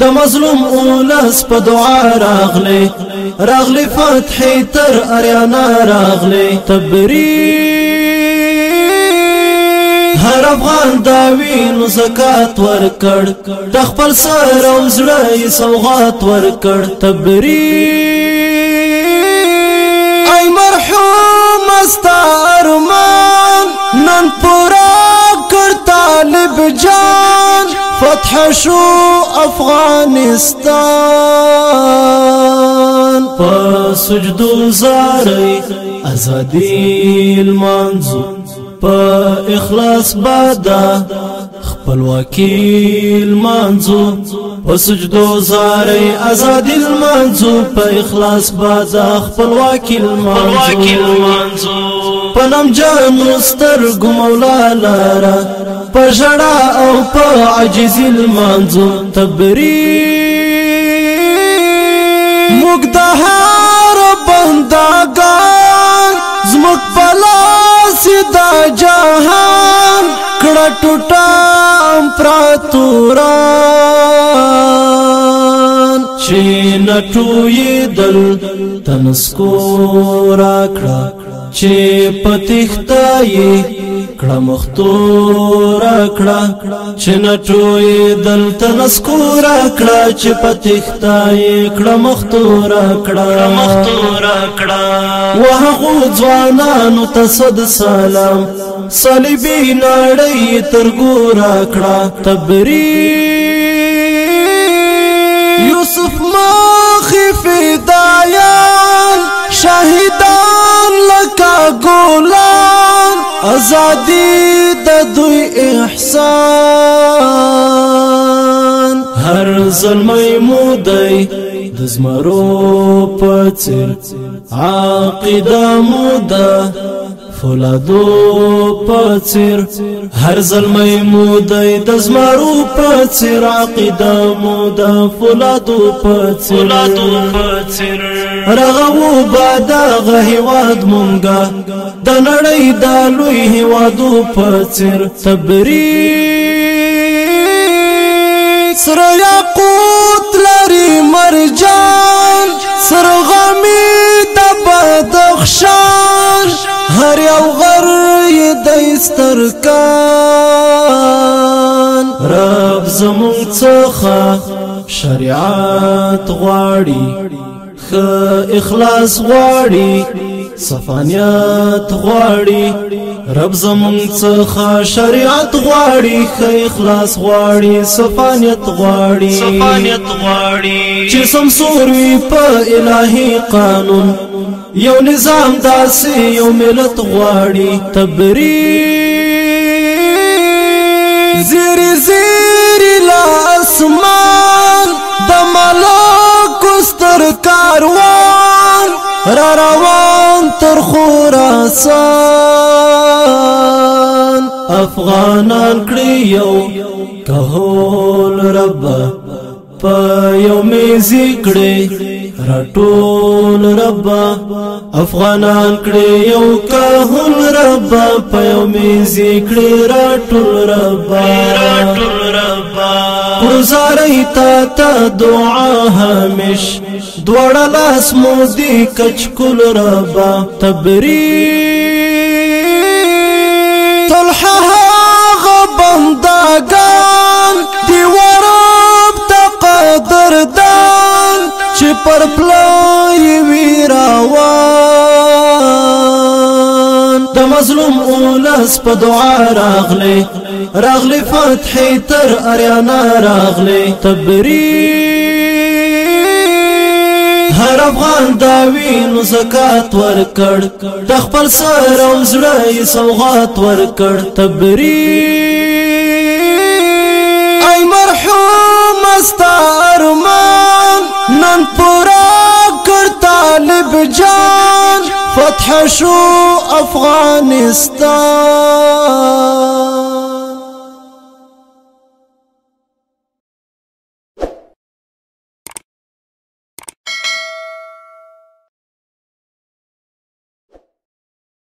د مظلوم اولس په دعا راغلی راغلی فتح تر اریانا راغلی تبریز هر افغان داوی نو زکات ورکړ د خپل سر او زړه سوغات ورکړ تبریز ای مرحوم استا ارمان نن پورا کړ طالب جان فتح شو افغانستان په سجدو زاري ازادي المنزو په اخلاص بادا خپلواکي المنزو په سجدو زاري ازادي المنزو په اخلاص بادا خپلواکي المنزو پنم جانو سترګو مولا لارا پژړا او په عجز المنزو تبریز مقدهار بندگان زمک پلاس دا جهان کړه ټوټه امپراتوران چې نټوي دل تنسکو راکړه چې پتیختای کړه مختورا کړه چې نټوي دل تنسکورا کړه چې پتیختای کړه مختورا کړه وهغه ځوانانو ته صد سلام صلیبی نړۍ ترګورا کړه تبریز یوسف مخی فدایان شهیدان لکه ګولان ازادي د دوی احسان هر ظلمي مودای د زمرو په څیر عقیده موده فولادو په څیر هر ظلمي مودای د زمرو په څیر عقیده موده فولادو په څیر رغو بادا غهواد مونږه د نړۍ د لوی هوادو په څیر تبریز سره یاقوت لري مرجان سره غمی د بدخشان هر یو غر یې د استرکان رب زمونږ څخه شریعت غواړي اخلاص غواړي صفانیت غواړي رب زمونږ څخه شریعت غواړي اخلاص غواړي صفانیت غواړي چې سمسور وي په الهي قانون یو نظام داسې یو ملت غواړي تبریز زیری لا اسمان د ملک ستر کاروان را روان تر خراسان افغانان کړي یو کهول رب په یو میزي کړي راټول رب افغانان کړي یو کهول رب په یو میزي کړي راټول رب گزاری تا دعا همیش دوڑا لاس مودی کچکل ربا تبریز طلحه هاغ بندگان دیوارب تا قدردان چه پر پلای ویراوان د مظلوم اولس په دعا راغلی فتح تر اریانا راغلی تبریز هر افغان داوی نو زکات ورکړ د خپل سر او زړه سوغات ورکړ تبریز ای مرحوم استا ارمان نن پورا کړ طالب جان فتح شو افغانستان